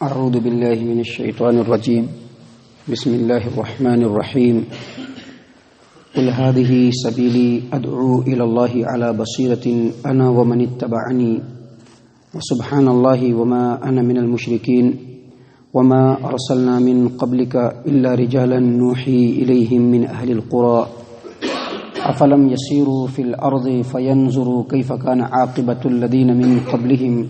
اعوذ باللہ من الشیطان الرجیم بسم اللہ الرحمن الرحیم قل هذه سبیلی ادعو الی اللہ علی بصیرۃ انا ومن اتبعنی وسبحان اللہ وما انا من المشرکین وما ارسلنا من قبلک الا رجالا نوحی الیہم من اہل القرى افلم یسیروا فی الارض فینظروا کیف کان عاقبۃ الذین من قبلہم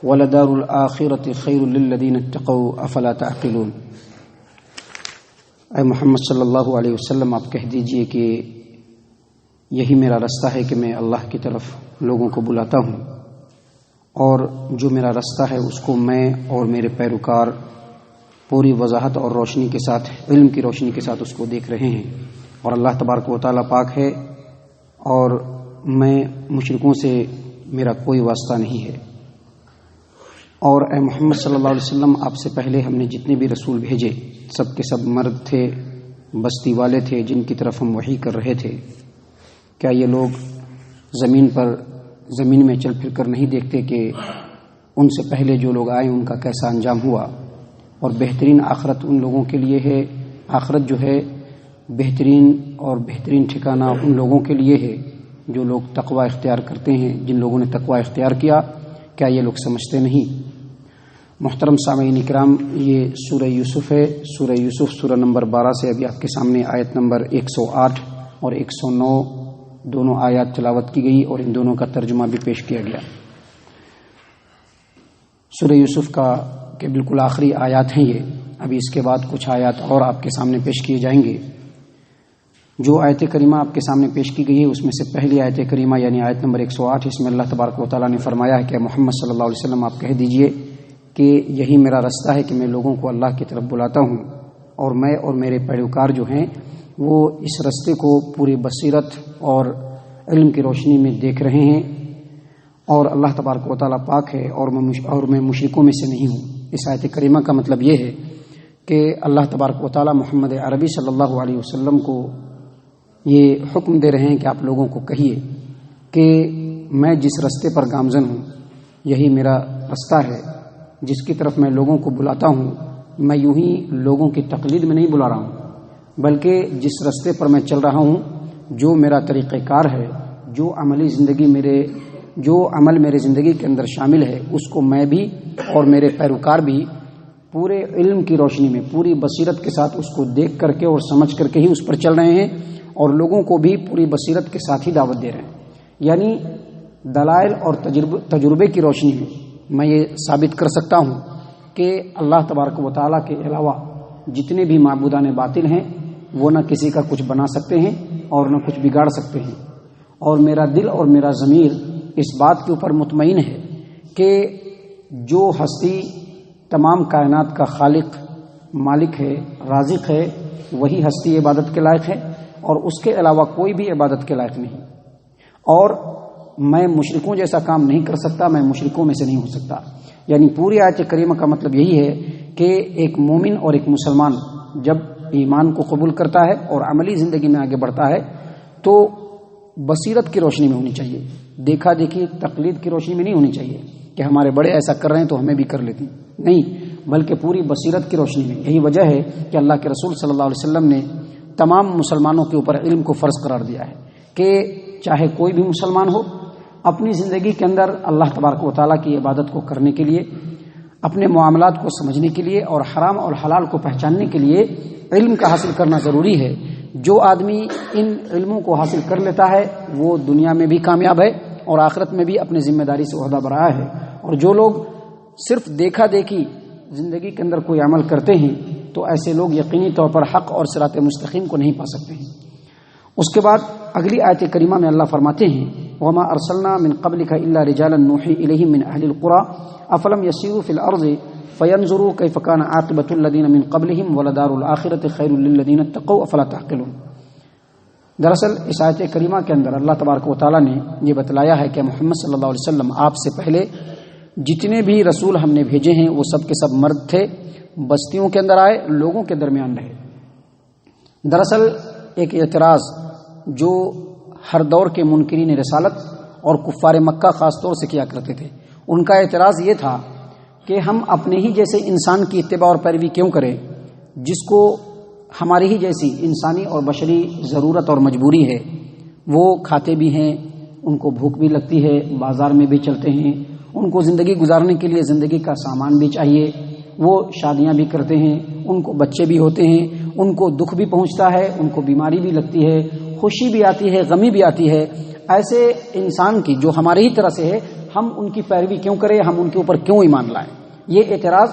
وَلَدَارُ الْآخِرَةِ خَيْرٌ لِلَّذِينَ اتَّقَوْا أَفَلَا تَعْقِلُونَ۔ اے محمد صلی اللہ علیہ وسلم، آپ کہہ دیجئے کہ یہی میرا راستہ ہے کہ میں اللہ کی طرف لوگوں کو بلاتا ہوں، اور جو میرا راستہ ہے اس کو میں اور میرے پیروکار پوری وضاحت اور روشنی کے ساتھ، علم کی روشنی کے ساتھ اس کو دیکھ رہے ہیں، اور اللہ تبارک و تعالیٰ پاک ہے اور میں مشرکوں سے میرا کوئی واسطہ نہیں ہے۔ اور اے محمد صلی اللہ علیہ وسلم، آپ سے پہلے ہم نے جتنے بھی رسول بھیجے سب کے سب مرد تھے، بستی والے تھے جن کی طرف ہم وحی کر رہے تھے۔ کیا یہ لوگ زمین میں چل پھر کر نہیں دیکھتے کہ ان سے پہلے جو لوگ آئے ان کا کیسا انجام ہوا؟ اور بہترین آخرت ان لوگوں کے لیے ہے، آخرت جو ہے بہترین اور بہترین ٹھکانہ ان لوگوں کے لیے ہے جو لوگ تقوی اختیار کرتے ہیں، جن لوگوں نے تقوی اختیار کیا۔ کیا یہ لوگ سمجھتے نہیں؟ محترم سامعین کرام، یہ سورہ یوسف ہے، سورہ یوسف سورہ نمبر 12 سے ابھی آپ کے سامنے آیت نمبر 108 اور 109 دونوں آیات تلاوت کی گئی اور ان دونوں کا ترجمہ بھی پیش کیا گیا۔ سورہ یوسف کا کہ بالکل آخری آیات ہیں یہ، ابھی اس کے بعد کچھ آیات اور آپ کے سامنے پیش کیے جائیں گے۔ جو آیت کریمہ آپ کے سامنے پیش کی گئی ہے اس میں سے پہلی آیت کریمہ یعنی آیت نمبر 108، اس میں اللہ تبارک و تعالیٰ نے فرمایا ہے کہ محمد صلی اللہ علیہ وسلم آپ کہہ دیجئے کہ یہی میرا راستہ ہے کہ میں لوگوں کو اللہ کی طرف بلاتا ہوں، اور میں اور میرے پیروکار جو ہیں وہ اس راستے کو پوری بصیرت اور علم کی روشنی میں دیکھ رہے ہیں، اور اللہ تبارک و تعالیٰ پاک ہے اور میں مشرکوں میں سے نہیں ہوں۔ اس آیت کریمہ کا مطلب یہ ہے کہ اللہ تبارک و تعالیٰ محمد عربی صلی اللہ علیہ وسلم کو یہ حکم دے رہے ہیں کہ آپ لوگوں کو کہیے کہ میں جس راستے پر گامزن ہوں یہی میرا راستہ ہے جس کی طرف میں لوگوں کو بلاتا ہوں۔ میں یوں ہی لوگوں کی تقلید میں نہیں بلا رہا ہوں، بلکہ جس راستے پر میں چل رہا ہوں، جو میرا طریقہ کار ہے، جو عمل میرے زندگی کے اندر شامل ہے، اس کو میں بھی اور میرے پیروکار بھی پورے علم کی روشنی میں پوری بصیرت کے ساتھ اس کو دیکھ کر کے اور سمجھ کر کے ہی اس پر چل رہے ہیں، اور لوگوں کو بھی پوری بصیرت کے ساتھ ہی دعوت دے رہے ہیں۔ یعنی دلائل اور تجربے کی روشنی میں میں یہ ثابت کر سکتا ہوں کہ اللہ تبارک و تعالیٰ کے علاوہ جتنے بھی معبودان باطل ہیں وہ نہ کسی کا کچھ بنا سکتے ہیں اور نہ کچھ بگاڑ سکتے ہیں، اور میرا دل اور میرا ضمیر اس بات کے اوپر مطمئن ہے کہ جو ہستی تمام کائنات کا خالق، مالک ہے، رازق ہے، وہی ہستی عبادت کے لائق ہے، اور اس کے علاوہ کوئی بھی عبادت کے لائق نہیں۔ اور میں مشرکوں جیسا کام نہیں کر سکتا، میں مشرکوں میں سے نہیں ہو سکتا۔ یعنی پوری آیت کریمہ کا مطلب یہی ہے کہ ایک مومن اور ایک مسلمان جب ایمان کو قبول کرتا ہے اور عملی زندگی میں آگے بڑھتا ہے تو بصیرت کی روشنی میں ہونی چاہیے، دیکھا دیکھی تقلید کی روشنی میں نہیں ہونی چاہیے کہ ہمارے بڑے ایسا کر رہے ہیں تو ہمیں بھی کر لیتے ہیں، نہیں، بلکہ پوری بصیرت کی روشنی میں۔ یہی وجہ ہے کہ اللہ کے رسول صلی اللہ علیہ وسلم نے تمام مسلمانوں کے اوپر علم کو فرض قرار دیا ہے کہ چاہے کوئی بھی مسلمان ہو، اپنی زندگی کے اندر اللہ تبارک و تعالیٰ کی عبادت کو کرنے کے لیے، اپنے معاملات کو سمجھنے کے لیے اور حرام اور حلال کو پہچاننے کے لیے علم کا حاصل کرنا ضروری ہے۔ جو آدمی ان علموں کو حاصل کر لیتا ہے وہ دنیا میں بھی کامیاب ہے اور آخرت میں بھی اپنی ذمہ داری سے عہدہ برآیا ہے، اور جو لوگ صرف دیکھا دیکھی زندگی کے اندر کوئی عمل کرتے ہیں تو ایسے لوگ یقینی طور پر حق اور صراط مستقیم کو نہیں پا سکتے ہیں۔ اس کے بعد اگلی آیت کریمہ میں اللہ فرماتے ہیں وما ارسلنا من قبلك الا رجالا نوحي اليهم من اهل القرى افلم يسيروا في الارض فينظروا كيف كان عاقبة الذين من قبلهم ولدار الاخرة خير للذين اتقوا افلا تعقلون۔ دراصل اس آیت کریمہ کے اندر اللہ تبارک و تعالیٰ نے یہ بتلایا ہے کہ محمد صلی اللہ علیہ وسلم آپ سے پہلے جتنے بھی رسول ہم نے بھیجے ہیں وہ سب کے سب مرد تھے، بستیوں کے اندر آئے، لوگوں کے درمیان رہے۔ دراصل ایک اعتراض جو ہر دور کے منکرین رسالت اور کفار مکہ خاص طور سے کیا کرتے تھے، ان کا اعتراض یہ تھا کہ ہم اپنے ہی جیسے انسان کی اتباع اور پیروی کیوں کریں جس کو ہماری ہی جیسی انسانی اور بشری ضرورت اور مجبوری ہے. وہ کھاتے بھی ہیں، ان کو بھوک بھی لگتی ہے، بازار میں بھی چلتے ہیں، ان کو زندگی گزارنے کے لیے زندگی کا سامان بھی چاہیے، وہ شادیاں بھی کرتے ہیں، ان کو بچے بھی ہوتے ہیں، ان کو دکھ بھی پہنچتا ہے، ان کو بیماری بھی لگتی ہے، خوشی بھی آتی ہے، غمی بھی آتی ہے. ایسے انسان کی جو ہمارے ہی طرح سے ہے، ہم ان کی پیروی کیوں کریں، ہم ان کے اوپر کیوں ایمان لائیں؟ یہ اعتراض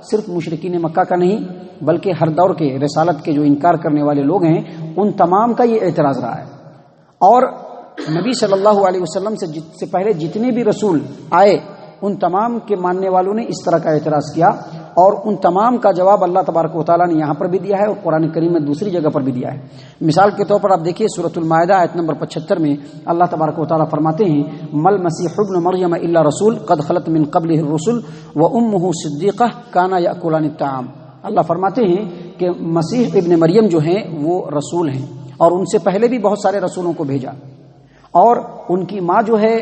صرف مشرکین مکہ کا نہیں بلکہ ہر دور کے رسالت کے جو انکار کرنے والے لوگ ہیں ان تمام کا یہ اعتراض رہا ہے. اور نبی صلی اللہ علیہ وسلم سے پہلے جتنے بھی رسول آئے ان تمام کے ماننے والوں نے اس طرح کا اعتراض کیا، اور ان تمام کا جواب اللہ تبارک و تعالیٰ نے یہاں پر بھی دیا ہے اور قرآن کریم میں دوسری جگہ پر بھی دیا ہے. مثال کے طور پر آپ دیکھیے سورۃ المائدہ آیت نمبر 75 میں اللہ تبارک و تعالیٰ فرماتے ہیں مل مسیح ابن مریم الا رسول قد خلت من قبلہ الرسل وامہ صدیقہ کانا یاکلان الطعام. اللہ فرماتے ہیں کہ مسیح ابن مریم جو ہیں وہ رسول ہیں اور ان سے پہلے بھی بہت سارے رسولوں کو بھیجا، اور ان کی ماں جو ہے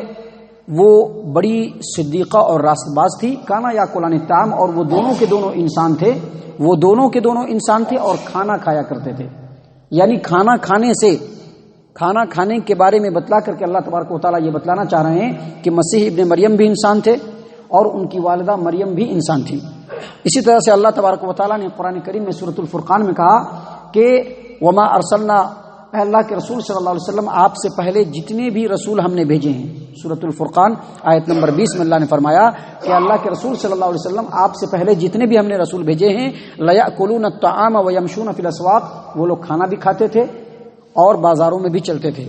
وہ بڑی صدیقہ اور راست باز تھی. کانا یاکلان الطعام، اور وہ دونوں کے دونوں انسان تھے، وہ دونوں کے دونوں انسان تھے اور کھانا کھایا کرتے تھے. یعنی کھانا کھانے کے بارے میں بتلا کر کے اللہ تبارک و تعالیٰ یہ بتلانا چاہ رہے ہیں کہ مسیح ابن مریم بھی انسان تھے اور ان کی والدہ مریم بھی انسان تھی. اسی طرح سے اللہ تبارک و تعالیٰ نے قرآن کریم میں سورۃ الفرقان میں کہا کہ وما ارسلنا، اے اللہ کے رسول صلی اللہ علیہ وسلم آپ سے پہلے جتنے بھی رسول ہم نے بھیجے ہیں. سورۃ الفرقان آیت نمبر 20 میں اللہ نے فرمایا کہ اللہ کے رسول صلی اللہ علیہ وسلم آپ سے پہلے جتنے بھی ہم نے رسول بھیجے ہیں لیأکلون الطعام ویمشون فی الاسواق، وہ لوگ کھانا بھی کھاتے تھے اور بازاروں میں بھی چلتے تھے.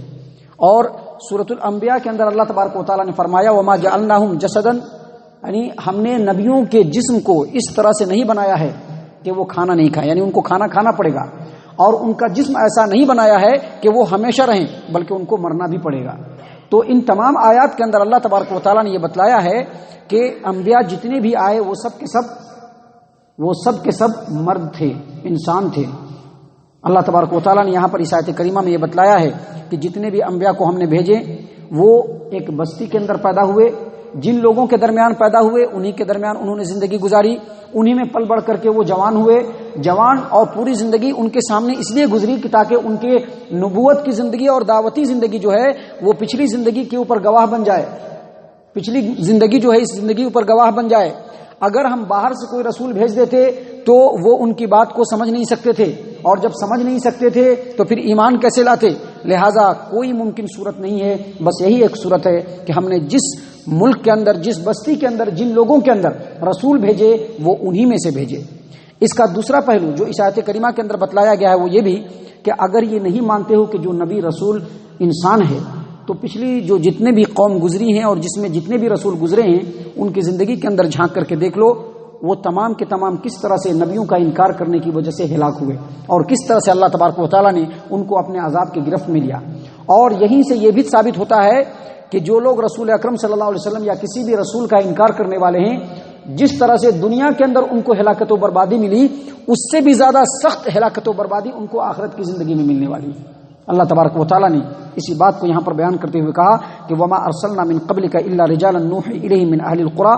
اور سورۃ الانبیاء کے اندر اللہ تبارک و تعالیٰ نے فرمایا وما جعلناہم جسدا، یعنی ہم نے نبیوں کے جسم کو اس طرح سے نہیں بنایا ہے کہ وہ کھانا نہیں کھائیں، یعنی ان کو کھانا کھانا پڑے گا، اور ان کا جسم ایسا نہیں بنایا ہے کہ وہ ہمیشہ رہیں بلکہ ان کو مرنا بھی پڑے گا. تو ان تمام آیات کے اندر اللہ تبارک و تعالیٰ نے یہ بتلایا ہے کہ انبیاء جتنے بھی آئے وہ سب کے سب مرد تھے، انسان تھے. اللہ تبارک و تعالیٰ نے یہاں پر اس آیت کریمہ میں یہ بتلایا ہے کہ جتنے بھی انبیاء کو ہم نے بھیجے وہ ایک بستی کے اندر پیدا ہوئے، جن لوگوں کے درمیان پیدا ہوئے انہی کے درمیان انہوں نے زندگی گزاری، انہی میں پل بڑھ کر کے وہ جوان ہوئے. جوان اور پوری زندگی ان کے سامنے اس لیے گزری کہ تاکہ ان کے نبوت کی زندگی اور دعوتی زندگی جو ہے وہ پچھلی زندگی کے اوپر گواہ بن جائے، پچھلی زندگی جو ہے اس زندگی اوپر گواہ بن جائے. اگر ہم باہر سے کوئی رسول بھیج دیتے تو وہ ان کی بات کو سمجھ نہیں سکتے تھے، اور جب سمجھ نہیں سکتے تھے تو پھر ایمان کیسے لاتے؟ لہٰذا کوئی ممکن صورت نہیں ہے، بس یہی ایک صورت ہے کہ ہم نے جس ملک کے اندر، جس بستی کے اندر، جن لوگوں کے اندر رسول بھیجے وہ انہی میں سے بھیجے. اس کا دوسرا پہلو جو اس آیت کریمہ کے اندر بتلایا گیا ہے وہ یہ بھی کہ اگر یہ نہیں مانتے ہو کہ جو نبی رسول انسان ہے تو پچھلی جو جتنے بھی قوم گزری ہیں اور جس میں جتنے بھی رسول گزرے ہیں ان کی زندگی کے اندر جھانک کر کے دیکھ لو، وہ تمام کے تمام کس طرح سے نبیوں کا انکار کرنے کی وجہ سے ہلاک ہوئے اور کس طرح سے اللہ تبارک و تعالیٰ نے ان کو اپنے عذاب کی گرفت میں لیا. اور یہیں سے یہ بھی ثابت ہوتا ہے کہ جو لوگ رسول اکرم صلی اللہ علیہ وسلم یا کسی بھی رسول کا انکار کرنے والے ہیں، جس طرح سے دنیا کے اندر ان کو ہلاکت و بربادی ملی اس سے بھی زیادہ سخت ہلاکت و بربادی ان کو آخرت کی زندگی میں ملنے والی ہے. اللہ تبارک و تعالیٰ نے اسی بات کو یہاں پر بیان کرتے ہوئے کہا کہ وما ارسلنا من قبلک الا رجالا نوحی الیہم من اہل القری،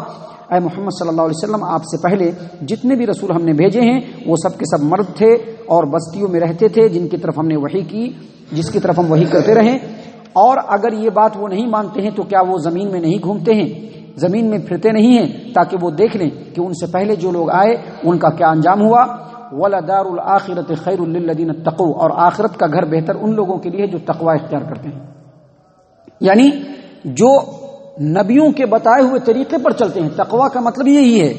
اے محمد صلی اللہ علیہ وسلم آپ سے پہلے جتنے بھی رسول ہم نے بھیجے ہیں وہ سب کے سب مرد تھے اور بستیوں میں رہتے تھے جن کی طرف ہم نے وحی کی، جس کی طرف ہم وحی کرتے رہیں. اور اگر یہ بات وہ نہیں مانتے ہیں تو کیا وہ زمین میں نہیں گھومتے ہیں، زمین میں پھرتے نہیں ہیں تاکہ وہ دیکھ لیں کہ ان سے پہلے جو لوگ آئے ان کا کیا انجام ہوا. وَلَدَارُ الْآخِرَةِ خَيْرٌ لِّلَّذِينَ اتَّقَوْا، اور آخرت کا گھر بہتر ان لوگوں کے لیے جو تقوی اختیار کرتے ہیں، یعنی جو نبیوں کے بتائے ہوئے طریقے پر چلتے ہیں. تقوی کا مطلب یہی ہے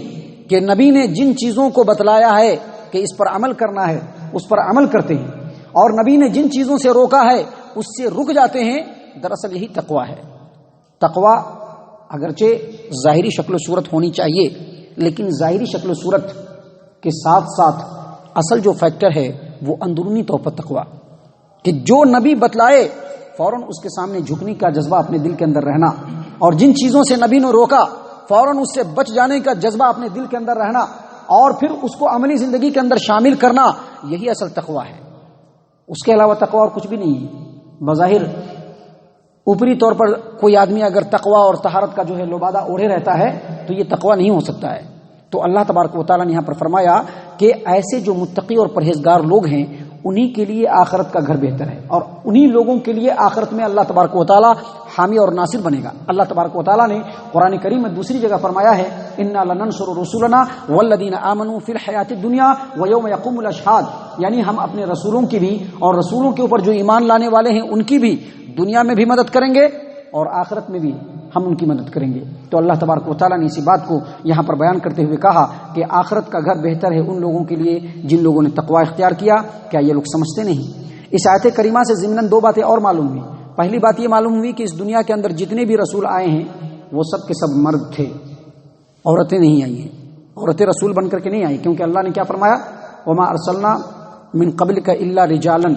کہ نبی نے جن چیزوں کو بتلایا ہے کہ اس پر عمل کرنا ہے اس پر عمل کرتے ہیں، اور نبی نے جن چیزوں سے روکا ہے اس سے رک جاتے ہیں. دراصل یہی تقوی ہے. تقوی اگرچہ ظاہری شکل و صورت ہونی چاہیے، لیکن ظاہری شکل و صورت کے ساتھ ساتھ اصل جو فیکٹر ہے وہ اندرونی طور پر تقوی، کہ جو نبی بتلائے فوراً اس کے سامنے جھکنے کا جذبہ اپنے دل کے اندر رہنا، اور جن چیزوں سے نبی نے روکا فوراً اس سے بچ جانے کا جذبہ اپنے دل کے اندر رہنا، اور پھر اس کو عملی زندگی کے اندر شامل کرنا، یہی اصل تقوی ہے. اس کے علاوہ تقوی اور کچھ بھی نہیں ہے. بظاہر اوپری طور پر کوئی آدمی اگر تقوی اور طہارت کا جو ہے لبادہ اوڑھے رہتا ہے تو یہ تقوی نہیں ہو سکتا ہے. تو اللہ تبارک و تعالیٰ نے یہاں پر فرمایا کہ ایسے جو متقی اور پرہیزگار لوگ ہیں انہی کے لیے آخرت کا گھر بہتر ہے، اور انہی لوگوں کے لیے آخرت میں اللہ تبارک و تعالیٰ حامی اور ناصر بنے گا۔ اللہ تبارک و تعالیٰ نے قرآن کریم میں دوسری جگہ فرمایا ہے انا لننصر رسولنا والذین آمنوا فی الحیات الدنیا ویوم یقوم الاشہاد، یعنی ہم اپنے رسولوں کی بھی اور رسولوں کے اوپر جو ایمان لانے والے ہیں ان کی بھی دنیا میں بھی مدد کریں گے اور آخرت میں بھی ہم ان کی مدد کریں گے۔ تو اللہ تبارک و تعالیٰ نے اسی بات کو یہاں پر بیان کرتے ہوئے کہا کہ آخرت کا گھر بہتر ہے ان لوگوں کے لیے جن لوگوں نے تقوی اختیار کیا۔ کیا یہ لوگ سمجھتے نہیں؟ اس آیت کریمہ سے ضمناً دو باتیں اور معلوم ہوئی۔ پہلی بات یہ معلوم ہوئی کہ اس دنیا کے اندر جتنے بھی رسول آئے ہیں وہ سب کے سب مرد تھے، عورتیں نہیں آئی ہیں، عورتیں رسول بن کر کے نہیں آئی، کیونکہ اللہ نے کیا فرمایا وما ارسلنا من قبلک الا رجالا،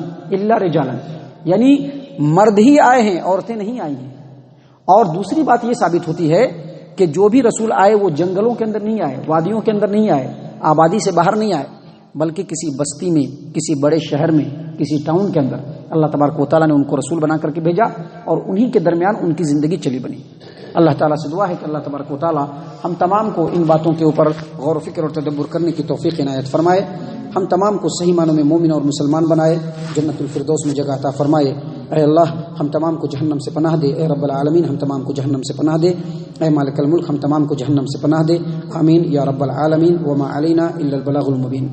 یعنی مرد ہی آئے ہیں، عورتیں نہیں آئی ہیں۔ اور دوسری بات یہ ثابت ہوتی ہے کہ جو بھی رسول آئے وہ جنگلوں کے اندر نہیں آئے، وادیوں کے اندر نہیں آئے، آبادی سے باہر نہیں آئے، بلکہ کسی بستی میں، کسی بڑے شہر میں، کسی ٹاؤن کے اندر اللہ تبارک و تعالیٰ نے ان کو رسول بنا کر کے بھیجا اور انہی کے درمیان ان کی زندگی چلی بنی۔ اللہ تعالیٰ سے دعا ہے کہ اللہ تبارک و تعالیٰ ہم تمام کو ان باتوں کے اوپر غور و فکر اور تدبر کرنے کی توفیق عنایت فرمائے، ہم تمام کو صحیح معنوں میں مومن اور مسلمان بنائے، جنت الفردوس میں جگہ عطا فرمائے۔ اے اللہ ہم تمام کو جہنم سے پناہ دے، اے رب العالمین ہم تمام کو جہنم سے پناہ دے، اے مالک الملک ہم تمام کو جہنم سے پناہ دے، آمین یا رب العالمین۔ وما علینا الا البلاغ المبین۔